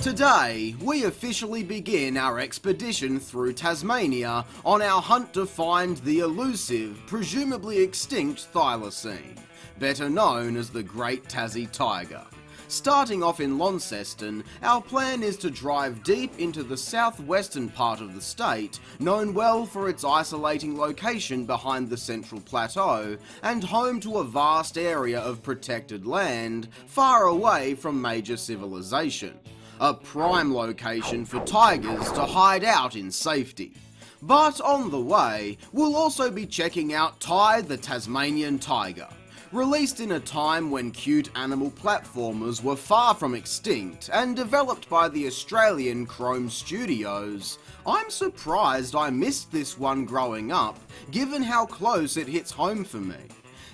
Today, we officially begin our expedition through Tasmania on our hunt to find the elusive, presumably extinct thylacine, better known as the Great Tassie Tiger. Starting off in Launceston, our plan is to drive deep into the southwestern part of the state, known well for its isolating location behind the Central Plateau, and home to a vast area of protected land, far away from major civilization. A prime location for tigers to hide out in safety. But on the way, we'll also be checking out Ty the Tasmanian Tiger. Released in a time when cute animal platformers were far from extinct and developed by the Australian Chrome Studios, I'm surprised I missed this one growing up, given how close it hits home for me.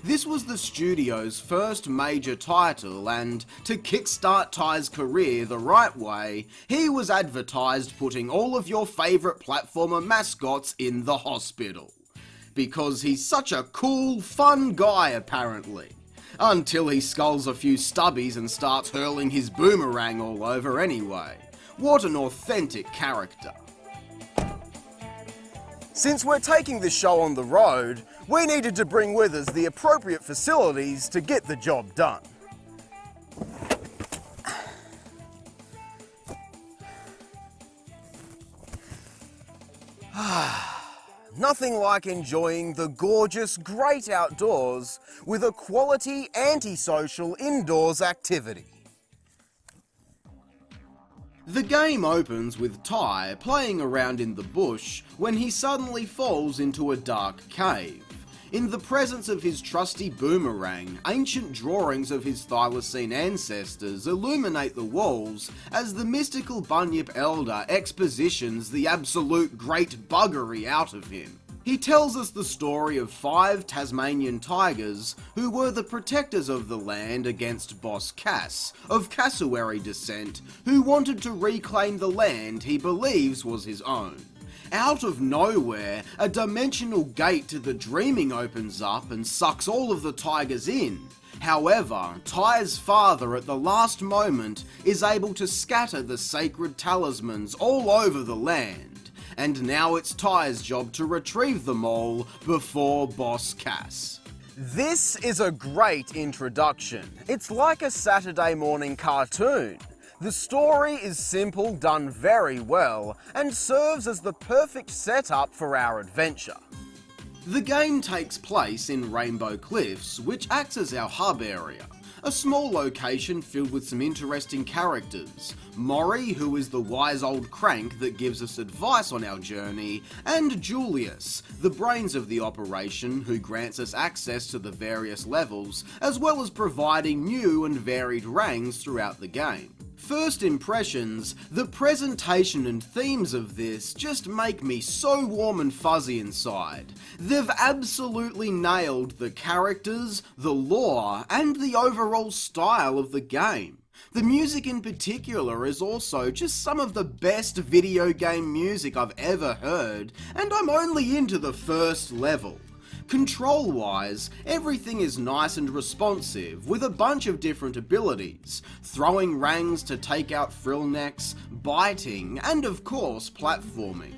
This was the studio's first major title, and to kickstart Ty's career the right way, he was advertised putting all of your favourite platformer mascots in the hospital. Because he's such a cool, fun guy apparently. Until he skulls a few stubbies and starts hurling his boomerang all over anyway. What an authentic character. Since we're taking this show on the road, we needed to bring with us the appropriate facilities to get the job done. Nothing like enjoying the gorgeous, great outdoors with a quality, antisocial indoors activity. The game opens with Ty playing around in the bush when he suddenly falls into a dark cave. In the presence of his trusty boomerang, ancient drawings of his thylacine ancestors illuminate the walls as the mystical Bunyip Elder expositions the absolute great buggery out of him. He tells us the story of 5 Tasmanian tigers who were the protectors of the land against Boss Cass, of cassowary descent, who wanted to reclaim the land he believes was his own. Out of nowhere, a dimensional gate to the Dreaming opens up and sucks all of the tigers in. However, Ty's father at the last moment is able to scatter the sacred talismans all over the land, and now it's Ty's job to retrieve them all before Boss Cass. This is a great introduction. It's like a Saturday morning cartoon. The story is simple, done very well, and serves as the perfect setup for our adventure. The game takes place in Rainbow Cliffs, which acts as our hub area. A small location filled with some interesting characters. Maury, who is the wise old crank that gives us advice on our journey, and Julius, the brains of the operation, who grants us access to the various levels, as well as providing new and varied rangs throughout the game. First impressions, the presentation and themes of this just make me so warm and fuzzy inside. They've absolutely nailed the characters, the lore, and the overall style of the game. The music in particular is also just some of the best video game music I've ever heard, and I'm only into the first level. Control-wise, everything is nice and responsive, with a bunch of different abilities, throwing rangs to take out frill necks, biting, and of course platforming.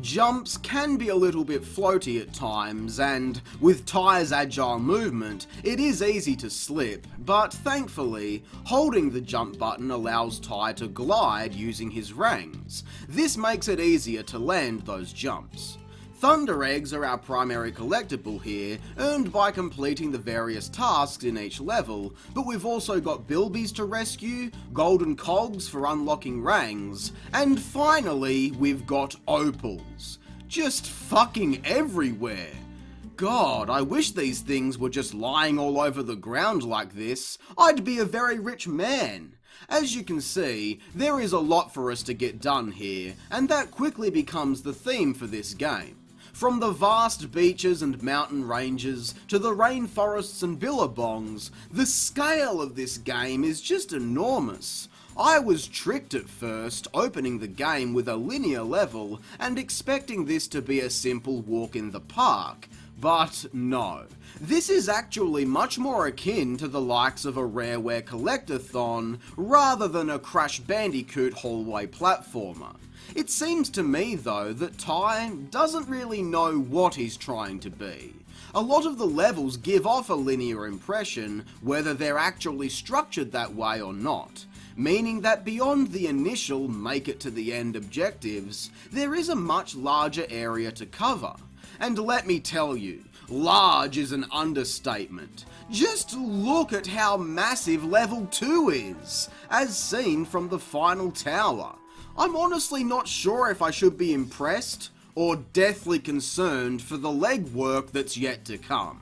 Jumps can be a little bit floaty at times, and with Ty's agile movement, it is easy to slip, but thankfully, holding the jump button allows Ty to glide using his rangs. This makes it easier to land those jumps. Thunder Eggs are our primary collectible here, earned by completing the various tasks in each level, but we've also got bilbies to rescue, golden cogs for unlocking rangs, and finally we've got opals. Just fucking everywhere. God, I wish these things were just lying all over the ground like this. I'd be a very rich man. As you can see, there is a lot for us to get done here, and that quickly becomes the theme for this game. From the vast beaches and mountain ranges to the rainforests and billabongs, the scale of this game is just enormous. I was tricked at first, opening the game with a linear level and expecting this to be a simple walk in the park, but no. This is actually much more akin to the likes of a Rareware Collectathon rather than a Crash Bandicoot hallway platformer. It seems to me though that Ty doesn't really know what he's trying to be. A lot of the levels give off a linear impression, whether they're actually structured that way or not, meaning that beyond the initial make it to the end objectives, there is a much larger area to cover. And let me tell you, large is an understatement. Just look at how massive level 2 is, as seen from the final tower. I'm honestly not sure if I should be impressed or deathly concerned for the legwork that's yet to come.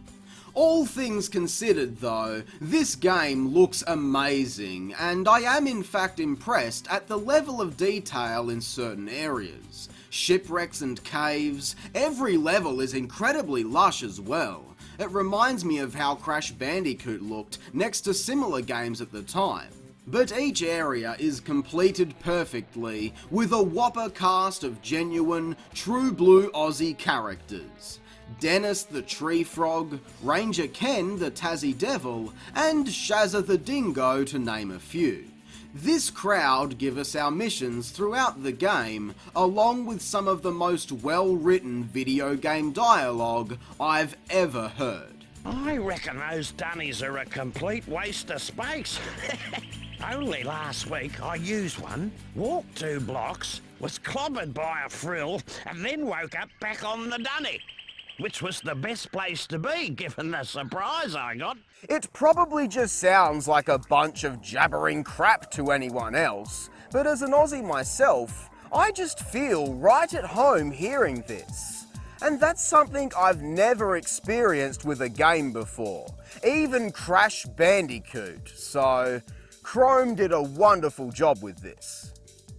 All things considered though, this game looks amazing, and I am in fact impressed at the level of detail in certain areas. Shipwrecks and caves, every level is incredibly lush as well. It reminds me of how Crash Bandicoot looked next to similar games at the time. But each area is completed perfectly with a whopper cast of genuine, true blue Aussie characters. Dennis the Tree Frog, Ranger Ken the Tassie Devil, and Shazza the Dingo to name a few. This crowd give us our missions throughout the game, along with some of the most well-written video game dialogue I've ever heard. I reckon those dunnies are a complete waste of space. Only last week I used one, walked 2 blocks, was clobbered by a frill, and then woke up back on the dunny, which was the best place to be given the surprise I got. It probably just sounds like a bunch of jabbering crap to anyone else, but as an Aussie myself, I just feel right at home hearing this. And that's something I've never experienced with a game before, even Crash Bandicoot, so Chrome did a wonderful job with this.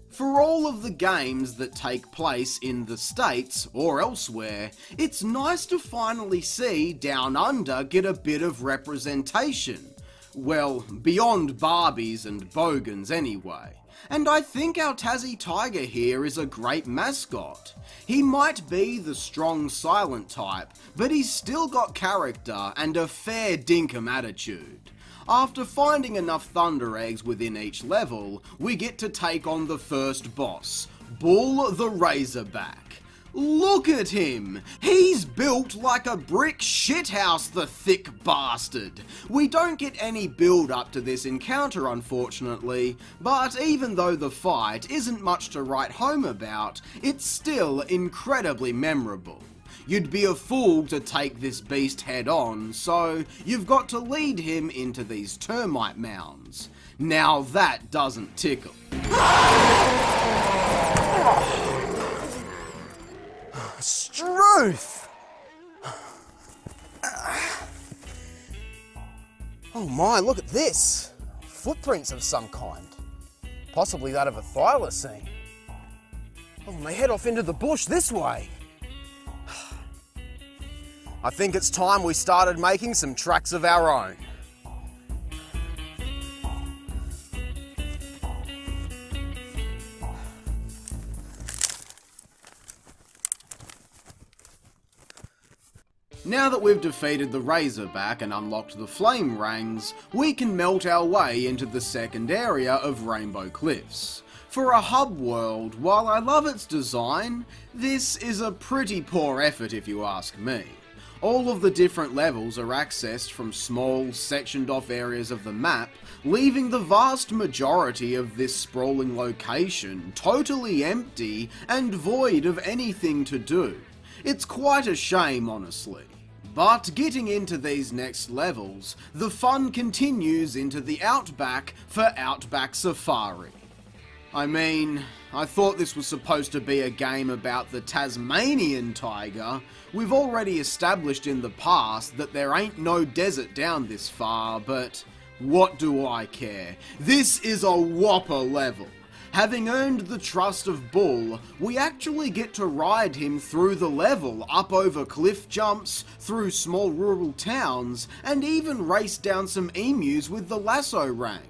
For all of the games that take place in the States or elsewhere, it's nice to finally see Down Under get a bit of representation. Well, beyond Barbies and Bogans anyway. And I think our Tassie Tiger here is a great mascot. He might be the strong silent type, but he's still got character and a fair dinkum attitude. After finding enough Thunder Eggs within each level, we get to take on the first boss, Bull the Razorback. Look at him! He's built like a brick shithouse, the thick bastard! We don't get any build up to this encounter unfortunately, but even though the fight isn't much to write home about, it's still incredibly memorable. You'd be a fool to take this beast head on, so you've got to lead him into these termite mounds. Now that doesn't tickle. Struth! Oh my, look at this! Footprints of some kind. Possibly that of a thylacine. Oh, and they head off into the bush this way. I think it's time we started making some tracks of our own. Now that we've defeated the Razorback and unlocked the Flame Rangs, we can melt our way into the second area of Rainbow Cliffs. For a hub world, while I love its design, this is a pretty poor effort if you ask me. All of the different levels are accessed from small, sectioned off areas of the map, leaving the vast majority of this sprawling location totally empty and void of anything to do. It's quite a shame, honestly. But getting into these next levels, the fun continues into the Outback for Outback Safari. I mean, I thought this was supposed to be a game about the Tasmanian tiger. We've already established in the past that there ain't no desert down this far, but what do I care? This is a whopper level. Having earned the trust of Bull, we actually get to ride him through the level, up over cliff jumps, through small rural towns, and even race down some emus with the lasso rang.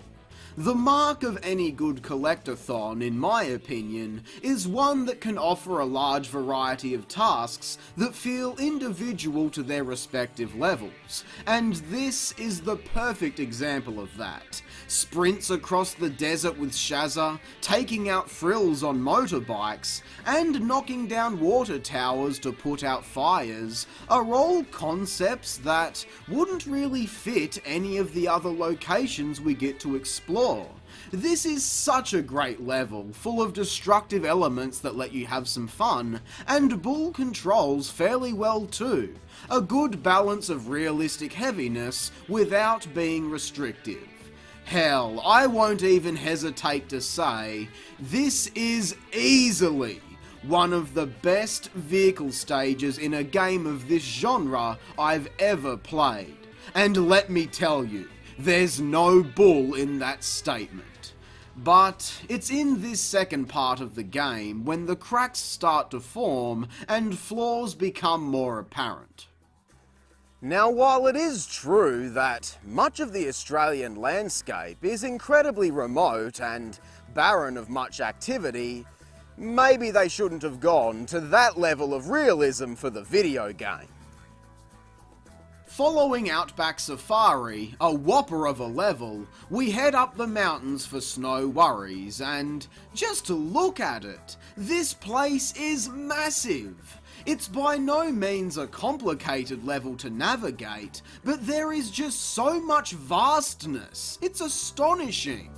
The mark of any good collectathon, in my opinion, is one that can offer a large variety of tasks that feel individual to their respective levels, and this is the perfect example of that. Sprints across the desert with Shazza, taking out frills on motorbikes, and knocking down water towers to put out fires are all concepts that wouldn't really fit any of the other locations we get to explore. This is such a great level, full of destructive elements that let you have some fun, and Bull controls fairly well too. A good balance of realistic heaviness without being restrictive. Hell, I won't even hesitate to say, this is easily one of the best vehicle stages in a game of this genre I've ever played. And let me tell you, there's no bull in that statement. But it's in this second part of the game when the cracks start to form and flaws become more apparent. Now, while it is true that much of the Australian landscape is incredibly remote and barren of much activity, maybe they shouldn't have gone to that level of realism for the video game. Following Outback Safari, a whopper of a level, we head up the mountains for Snow Worries, and just to look at it, this place is massive. It's by no means a complicated level to navigate, but there is just so much vastness. It's astonishing.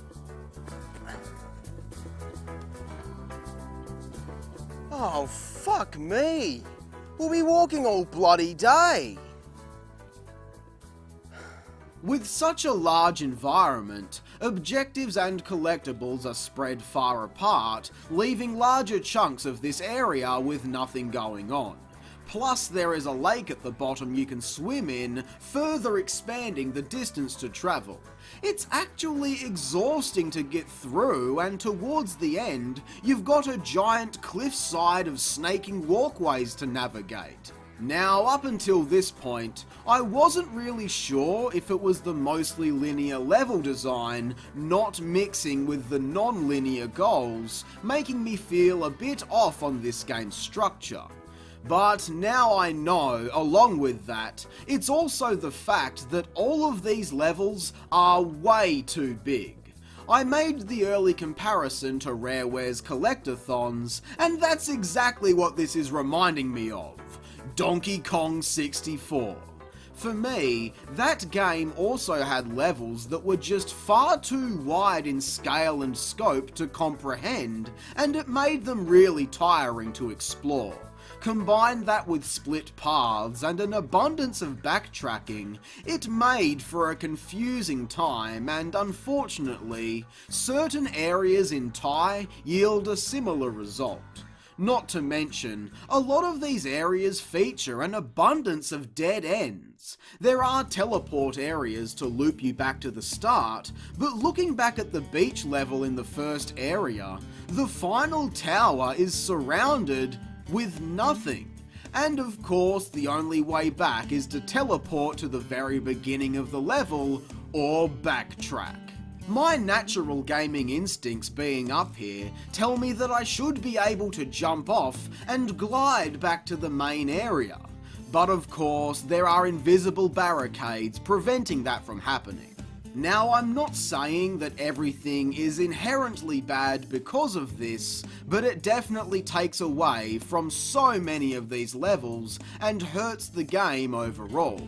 Oh, fuck me. We'll be walking all bloody day. With such a large environment, objectives and collectibles are spread far apart, leaving larger chunks of this area with nothing going on. Plus there is a lake at the bottom you can swim in, further expanding the distance to travel. It's actually exhausting to get through, and towards the end, you've got a giant cliffside of snaking walkways to navigate. Now, up until this point, I wasn't really sure if it was the mostly linear level design not mixing with the non-linear goals, making me feel a bit off on this game's structure. But now I know, along with that, it's also the fact that all of these levels are way too big. I made the early comparison to Rareware's collectathons, and that's exactly what this is reminding me of. Donkey Kong 64. For me, that game also had levels that were just far too wide in scale and scope to comprehend, and it made them really tiring to explore. Combine that with split paths and an abundance of backtracking, it made for a confusing time, and unfortunately, certain areas in Tai yield a similar result. Not to mention, a lot of these areas feature an abundance of dead ends. There are teleport areas to loop you back to the start, but looking back at the beach level in the first area, the final tower is surrounded with nothing. And of course, the only way back is to teleport to the very beginning of the level, or backtrack. My natural gaming instincts being up here tell me that I should be able to jump off and glide back to the main area. But of course, there are invisible barricades preventing that from happening. Now, I'm not saying that everything is inherently bad because of this, but it definitely takes away from so many of these levels and hurts the game overall.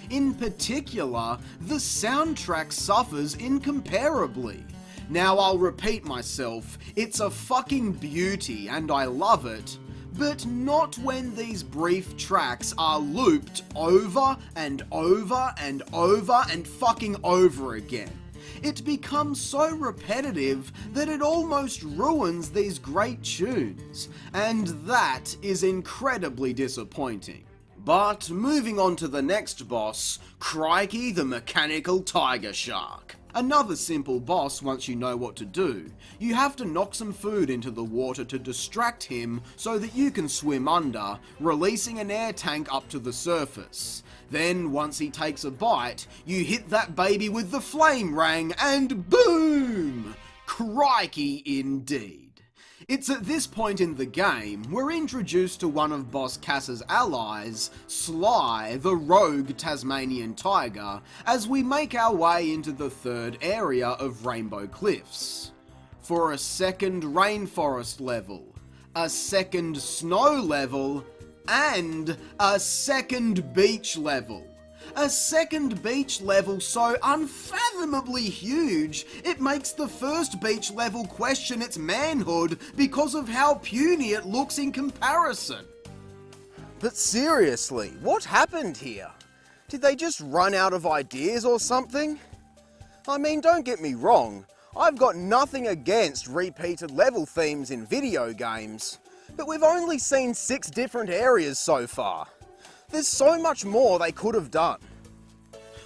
In particular, the soundtrack suffers incomparably. Now, I'll repeat myself, it's a fucking beauty and I love it, but not when these brief tracks are looped over and over and over and fucking over again. It becomes so repetitive that it almost ruins these great tunes, and that is incredibly disappointing. But moving on to the next boss, Crikey the Mechanical Tiger Shark. Another simple boss once you know what to do. You have to knock some food into the water to distract him so that you can swim under, releasing an air tank up to the surface. Then, once he takes a bite, you hit that baby with the flame rang and boom! Crikey indeed. It's at this point in the game we're introduced to one of Boss Cass's allies, Sly, the rogue Tasmanian tiger, as we make our way into the third area of Rainbow Cliffs. For a second rainforest level, a second snow level, and a second beach level. A second beach level so unfathomably huge, it makes the first beach level question its manhood because of how puny it looks in comparison. But seriously, what happened here? Did they just run out of ideas or something? I mean, don't get me wrong, I've got nothing against repeated level themes in video games, but we've only seen 6 different areas so far. There's so much more they could have done.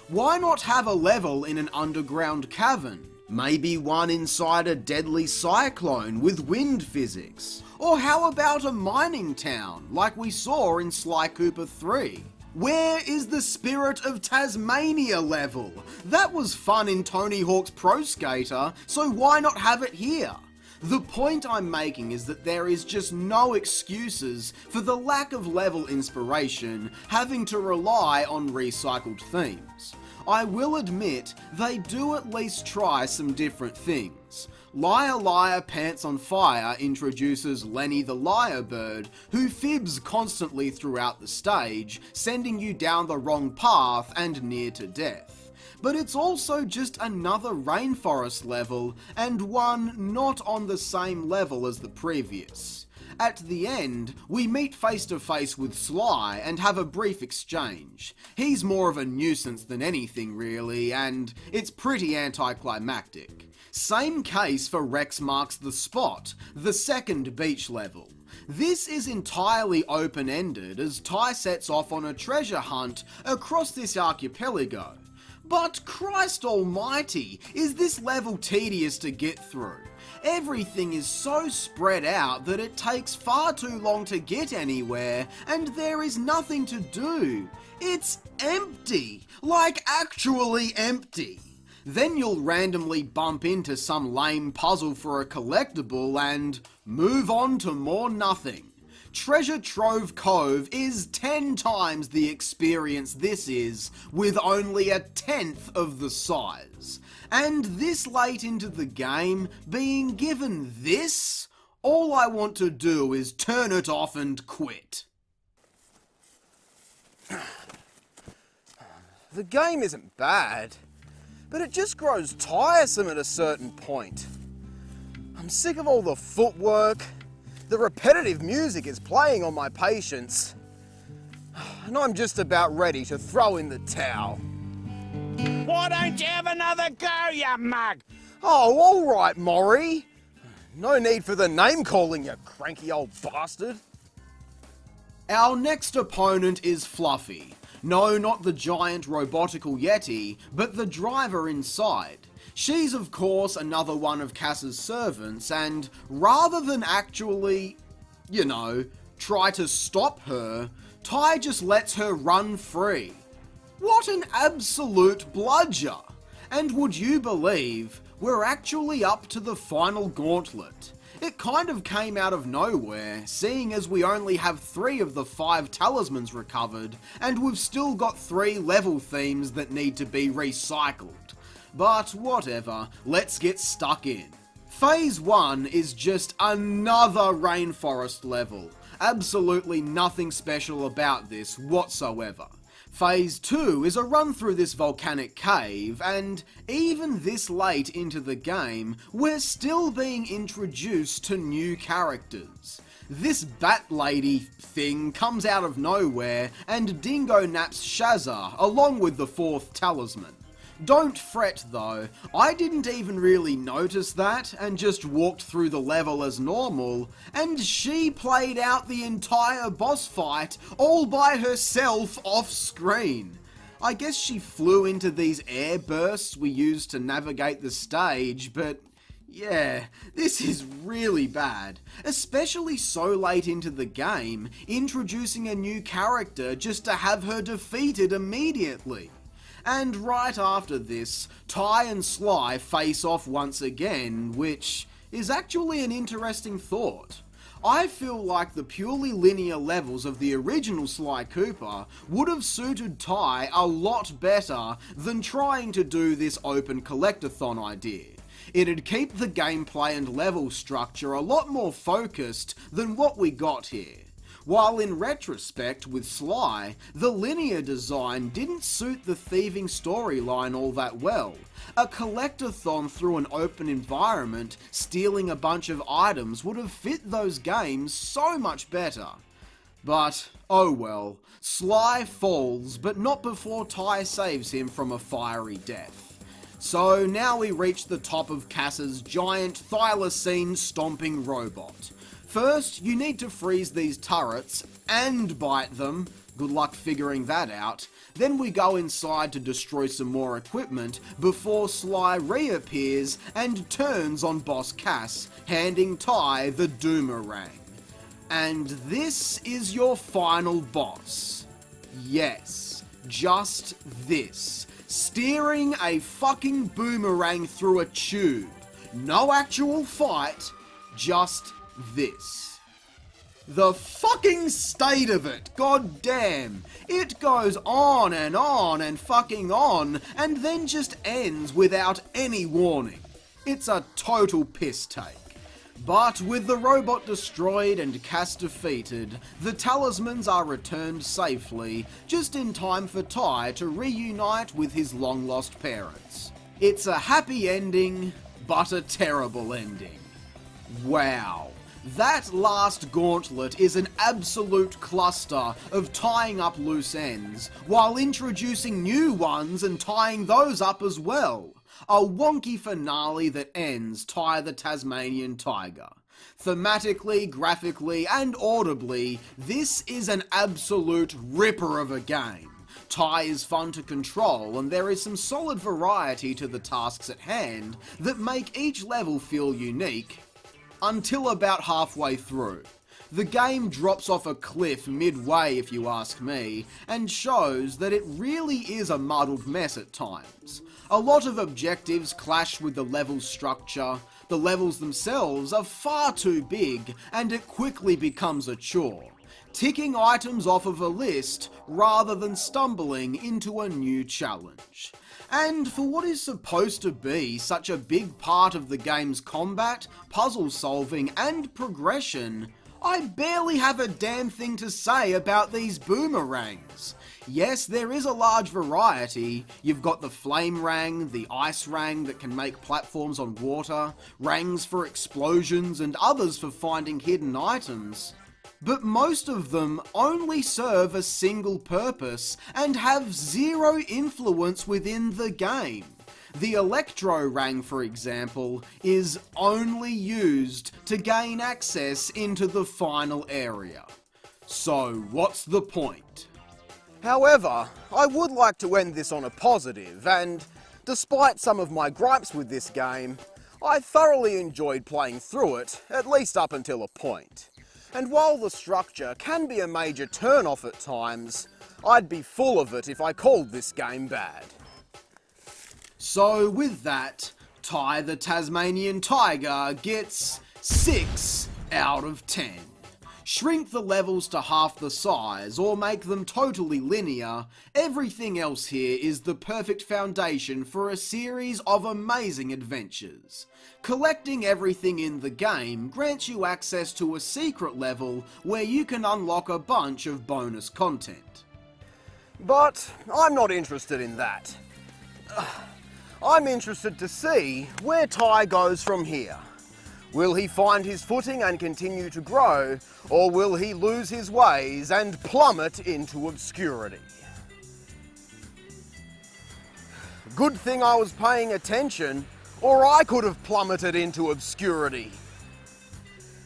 Why not have a level in an underground cavern? Maybe one inside a deadly cyclone with wind physics? Or how about a mining town, like we saw in Sly Cooper 3? Where is the Spirit of Taz-mania level? That was fun in Tony Hawk's Pro Skater, so why not have it here? The point I'm making is that there is just no excuses for the lack of level inspiration having to rely on recycled themes. I will admit, they do at least try some different things. Liar Liar Pants on Fire introduces Lenny the Lyrebird, who fibs constantly throughout the stage, sending you down the wrong path and near to death. But it's also just another rainforest level, and one not on the same level as the previous. At the end, we meet face to face with Sly and have a brief exchange. He's more of a nuisance than anything really, and it's pretty anticlimactic. Same case for Rex Marks the Spot, the second beach level. This is entirely open-ended as Ty sets off on a treasure hunt across this archipelago. But Christ almighty, is this level tedious to get through? Everything is so spread out that it takes far too long to get anywhere, and there is nothing to do. It's empty, like actually empty. Then you'll randomly bump into some lame puzzle for a collectible and move on to more nothing. Treasure Trove Cove is 10 times the experience this is, with only a tenth of the size. And this late into the game, being given this, all I want to do is turn it off and quit. The game isn't bad, but it just grows tiresome at a certain point. I'm sick of all the footwork. The repetitive music is playing on my patience, and I'm just about ready to throw in the towel. Why don't you have another go, you mug? Oh, all right, Maury. No need for the name-calling, you cranky old bastard. Our next opponent is Fluffy. No, not the giant robotical yeti, but the driver inside. She's of course another one of Cass's servants, and rather than actually, you know, try to stop her, Ty just lets her run free. What an absolute bludger! And would you believe, we're actually up to the final gauntlet. It kind of came out of nowhere, seeing as we only have 3 of the 5 talismans recovered, and we've still got 3 level themes that need to be recycled. But whatever, let's get stuck in. Phase 1 is just another rainforest level. Absolutely nothing special about this whatsoever. Phase 2 is a run through this volcanic cave, and even this late into the game, we're still being introduced to new characters. This bat lady thing comes out of nowhere and dingo naps Shazza along with the 4th talisman. Don't fret though, I didn't even really notice that and just walked through the level as normal, and she played out the entire boss fight all by herself off screen. I guess she flew into these air bursts we use to navigate the stage, but yeah, this is really bad, especially so late into the game, introducing a new character just to have her defeated immediately. And right after this, Ty and Sly face off once again, which is actually an interesting thought. I feel like the purely linear levels of the original Sly Cooper would have suited Ty a lot better than trying to do this open collectathon idea. It'd keep the gameplay and level structure a lot more focused than what we got here. While in retrospect with Sly, the linear design didn't suit the thieving storyline all that well. A collectathon through an open environment, stealing a bunch of items would have fit those games so much better. But, oh well, Sly falls, but not before Ty saves him from a fiery death. So now we reach the top of Cass's giant thylacine stomping robot. First, you need to freeze these turrets and bite them. Good luck figuring that out. Then we go inside to destroy some more equipment before Sly reappears and turns on Boss Cass, handing Ty the Doomerang. And this is your final boss. Yes, just this. Steering a fucking boomerang through a tube. No actual fight, just this. The fucking state of it, god damn. It goes on and fucking on, and then just ends without any warning. It's a total piss take. But with the robot destroyed and Cass defeated, the talismans are returned safely, just in time for Ty to reunite with his long-lost parents. It's a happy ending, but a terrible ending. Wow. That last gauntlet is an absolute cluster of tying up loose ends, while introducing new ones and tying those up as well. A wonky finale that ends Ty the Tasmanian Tiger. Thematically, graphically, and audibly, this is an absolute ripper of a game. Ty is fun to control, and there is some solid variety to the tasks at hand that make each level feel unique, until about halfway through. The game drops off a cliff midway if you ask me, and shows that it really is a muddled mess at times. A lot of objectives clash with the level structure, the levels themselves are far too big, and it quickly becomes a chore. Ticking items off of a list rather than stumbling into a new challenge. And for what is supposed to be such a big part of the game's combat, puzzle solving, and progression, I barely have a damn thing to say about these boomerangs. Yes, there is a large variety. You've got the flame rang, the ice rang that can make platforms on water, rangs for explosions, and others for finding hidden items. But most of them only serve a single purpose and have zero influence within the game. The Electro Rang, for example, is only used to gain access into the final area. So what's the point? However, I would like to end this on a positive, and despite some of my gripes with this game, I thoroughly enjoyed playing through it, at least up until a point. And while the structure can be a major turn-off at times, I'd be full of it if I called this game bad. So with that, Ty the Tasmanian Tiger gets 6 out of 10. Shrink the levels to half the size or make them totally linear, everything else here is the perfect foundation for a series of amazing adventures. Collecting everything in the game grants you access to a secret level where you can unlock a bunch of bonus content. But I'm not interested in that. I'm interested to see where Ty goes from here. Will he find his footing and continue to grow, or will he lose his ways and plummet into obscurity? Good thing I was paying attention, or I could have plummeted into obscurity.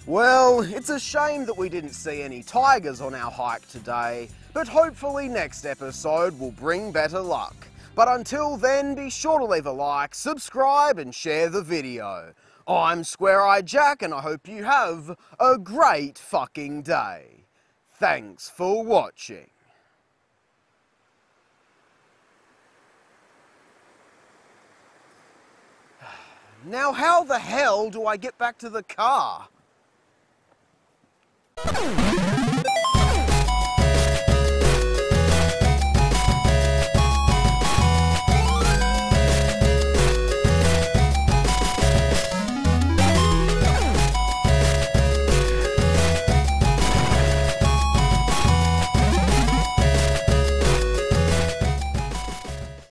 Well, it's a shame that we didn't see any tigers on our hike today, but hopefully next episode will bring better luck. But until then, be sure to leave a like, subscribe and share the video. I'm Square-Eyed Jack and I hope you have a great fucking day. Thanks for watching. Now how the hell do I get back to the car?